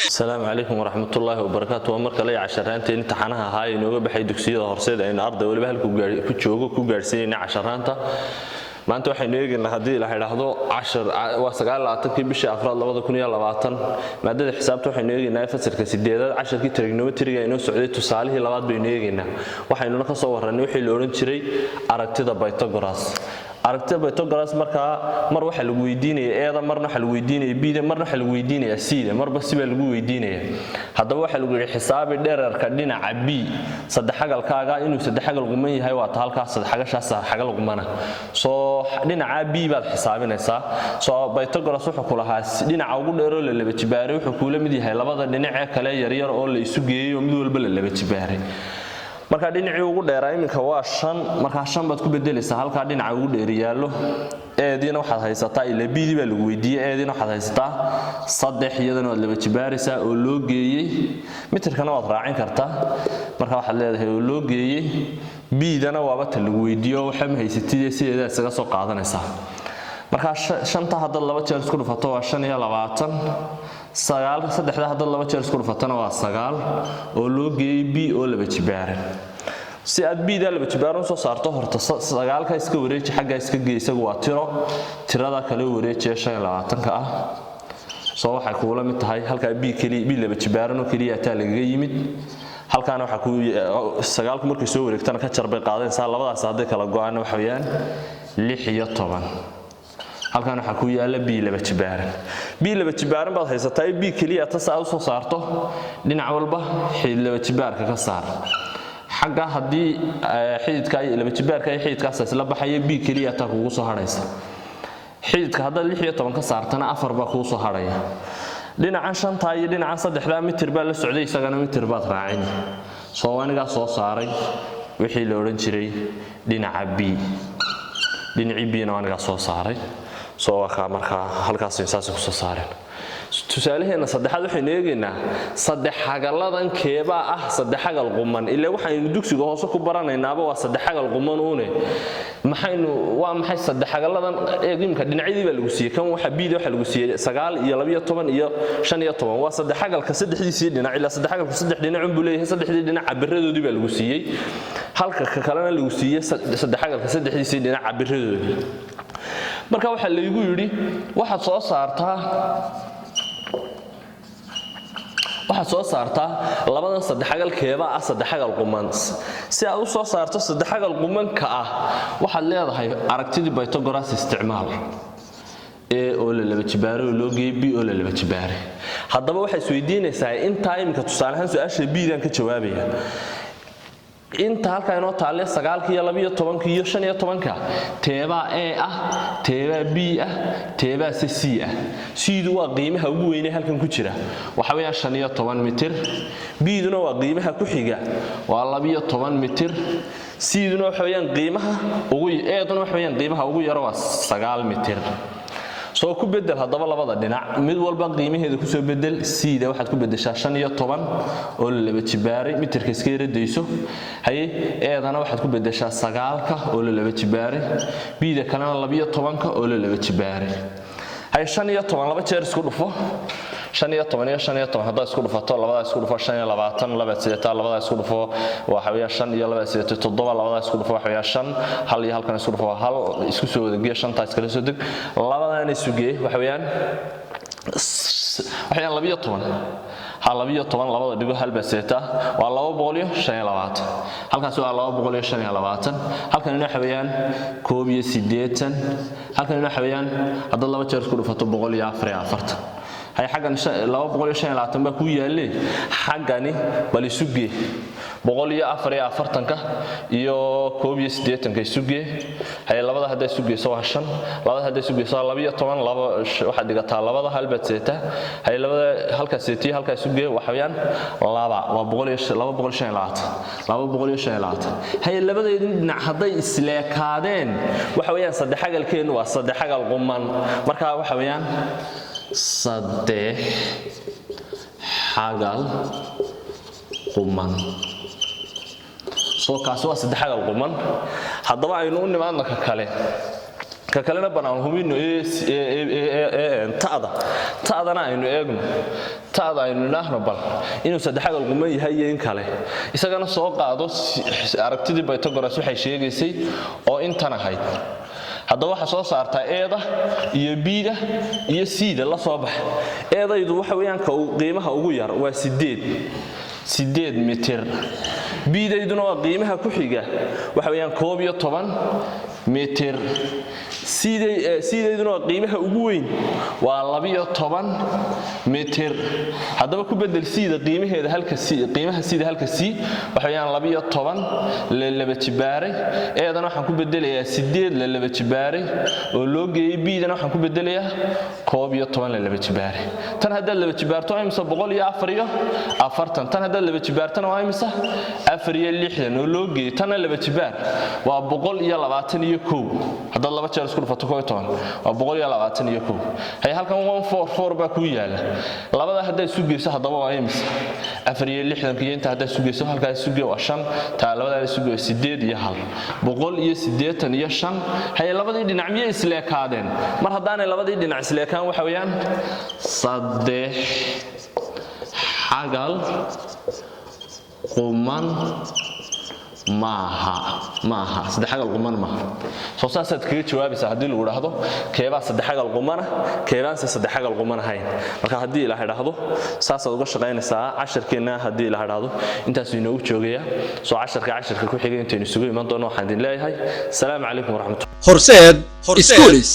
السلام عليكم ورحمة الله وبركاته. ومركا لي عشرانتي انت حناها هاي نوغا بحي دكسيدا هورسيد ان اردا ولبا halku ku joogo ku gaarsiinay casharaanta maanta waxaynu eegaynaa hadii la yiraahdo 10 waa 9 bishii Afriil 2020 maadada xisaabta waxaynu eegaynaa fasalka 8 casharkii trigonometry inoo socday tusaalihii labaad baynu eegaynaa waxaynu ka soo waranay wixii la oran jiray aragtida Pythagoras aragtida Pythagoras mar waxa lagu weydiinayay eeda marna waxa lagu weydiinayay b marna waxa lagu weydiinayay c marba si baa lagu weydiinayay hadaba waxa lagu yiri xisaabi dheerarka dhinaca b saddex xagalkaaga inuu saddex xagal quman yahay waa halkaas saddex xagashaas xagal qumana soo dhinaca b baad xisaabinaysaa soo Pythagoras wuxuu ku lahaa dhinaca ugu dheer oo la laba jibaaray wuxuu ku la mid yahay labada dhinac ee kale yar yar oo la isu geeyo mid walba la laba jibaaray marka dhinacii ugu dheeraa iminka waa 5 marka 5 baad ku bedelaysaa halka dhinaca ugu dheer yaalo eedina waxaad haysataa ila bidi baa lagu weydiiyay eedina waxaad haysataa 3 iyadana waad laba jibaaraysaa oo loo geeyay mitirkana waad raacin kartaa marka waxaad leedahay oo loo geeyay bidana waaba ta lagu weydiiyo waxa ma haysatid sideeda isaga soo qaadanaysaa marka 5 hadda laba jeer isku dhufato waa 25 sagaal saddexda hadda laba jeer isku dhufatana waa 9 oo loo geeyay b oo laba jibaaran si aad b da laba jibaaran soo saarto horta 9 ka iska wareeji xagga iska geeysagu waa tirada kale wareejiye 25 ka ah soo waxa ku la mid tahay halka b kaliya b laba jibaaran oo kaliya taa laga yimid halkaana waxa ku 9 markay soo wareegtana ka jarbay qaadaysaa labadaas haday kala go'aan waxa weeyaan 6 iyo 10 halkan waxa ku yaala b laba jibaaran baad haysataa b kaliya taas soo saarto dhinac walba xid laba jibaarka ka saar xagga hadii xididka laba jibaarka ay xididkaas isla baxay b kaliya ta kugu soo haraysa xididka hadda 6 iyo 10 ka saartana 4 ba kugu soo haraya dhinaca 5 iyo dhinaca 3 mitir baa la socday isagana mitir baad raacin soo aniga soo saaray wixii la oran jiray dhinaca b dhinacii b na aniga soo saaray soo waxa marka halkaas insaas ku soo saareen tusaalaheena saddexaad waxay eegaynaa saddex xagaladan keeba ah saddex xagal quman ilaa waxaynu dugsiga hoose ku baranaynaba waa saddex xagal quman oone maxay saddex xagaladan eegimka dhinacyadii baa lagu siiyay kan waxa biid waxa lagu siiyay 9 iyo 12 iyo 15 waa saddex xagalka saddexdiisii dhinac ilaa saddex xagalku saddex dhinac buu leeyahay saddexdii dhinac cabiradoodii baa lagu siiyay halka kalena lagu siiyay saddex xagalka saddexdiisii dhinac cabiradoodii marka waxa la igu yiri waxa soo saartaa labadan saddex xagalkeeba ah saddex xagal quman si aad u soo saarto saddex xagal qumanka ah waxaad leedahay aragtidii Pythagoras isticmaal ee oo la laba jibaaro loo geeyay b oo la laba jibaaro haddaba waxa isweydiinaysaa in time-ka tusaalahan su'aasha b dan ka jawaabaya inta halka inoo taale 9 iyo 12 iyo 15 teeba a ah teeba b ah teeba c ah siidu waa qiimaha ugu weyn ee halkan ku jira waxa weeyaan 15 mitir b-duna waa qiimaha ku xiga waa 12 mitir c-duna waxa weeyaan qiimaha ugu a-duna waxa weeyaan qiimaha ugu yar waa 9 mitir soo ku bedel hadaba labada dhinac mid walba qiimaheeda ku soo bedel c-da waxaad ku bedeshaa 15 oo laba jibaaray mitirka iska yaradayso haye eedana waxaad ku bedeshaa 9ka oo laba jibaaray b-da kalena 12ka oo laba jibaaray haye 15 laba jeer isku dhufo 15 hadda isku dhufato labada isku dhufo 25 laba sidata labada isku dhufo waxa weeyaan 5 iyo laba sidata 7 labada isku dhufo waxa weeyaan 5 hal iyo halkan isku dhufo hal isku soo wada geey 5 taas kala soo deg labadan isu geey waxa weeyaan 12 hal 12 labada dhigo hal baseta waa 225 halkaas waa 225 halkan waxa weeyaan 180 halkan waxa weeyaan hadda laba jeer isku dhufato 144 hay xagan 225 baa ku yaalay xagani bal isuge 144 iyo 180 ka isuge hay labada hadda isuge soo 5 labada hadda isuge soo 12 laba waxa dhigataa labada halbaad seeta hay labada halka seetiyo halka isuge waxa weeyaan laba waa 225 hay labadeedin dhinac haday isleekaadeen waxa weeyaan saddex xagalkeen waa saddex xagal quman marka waxa weeyaan saddex xagal quman soo kaas waa saddex xagal quman haddaba aynu u nimaadno ka kalena banaan hubino taadana aynu eegno taada aynu ilaahno bal inuu saddexagal quman yahay in kale isagana soo qaado aragtidii Pythagoras waxay sheegaysay oo intan ahayd haddaba waxa soo saartaa eeda iyo bida iyo sida la soo bax eedaydu waxa weeyaan ka qiimaha ugu yar waa 8 mitir bidayduna waa qiimaha ku xiga waxa weeyaan 12 mitir sidayduna waa qiimaha ugu weyn waa 12 mitir haddaba ku bedel sida qiimaheeda qiimaha sida halka waxa weeyaan 12 la laba jibaaray eedana waxaan ku bedelayaa 8 la laba jibaaray oo loo geeyay bidana waxaan ku bedelayaa 12 la laba jibaaray tan hadda laba jibaarto imisa 140 tan hadda laba jibaartana waa imisa 460 oo loo geeyay tan laba jibaar waa 121 hadda laba jeer isku dhufato 12 waa 121 hay halkan 144 baa ku yaala labada hadda isu geeyso haddaba waa imisa 460 inta hadda isu geeyso halka isu geeyo waa 5 taa labada isu geeyo 8 iyo 185 hay labadii dhinac miyay isleekaadeen mar haddaanay labadii dhinac isleekaan waxa weeyaan saddex xagal quman maaha saddexagal quman maaha soo saasaad kaga jawaabaysaa haddii lagu dhaahdo keebaa saddexagal qumana keebaanse saddexagal quman ahayn marka haddii la yidhaahdo saasaad uga shaqaynaysaa casharkeena haddii la yidhaahdo intaasuu inoogu joogayaa soo casharka ku xigay intaynu isugu iman doono waxaan idin leeyahay asalaamu calaykum waraxmatullahi Horseed Schools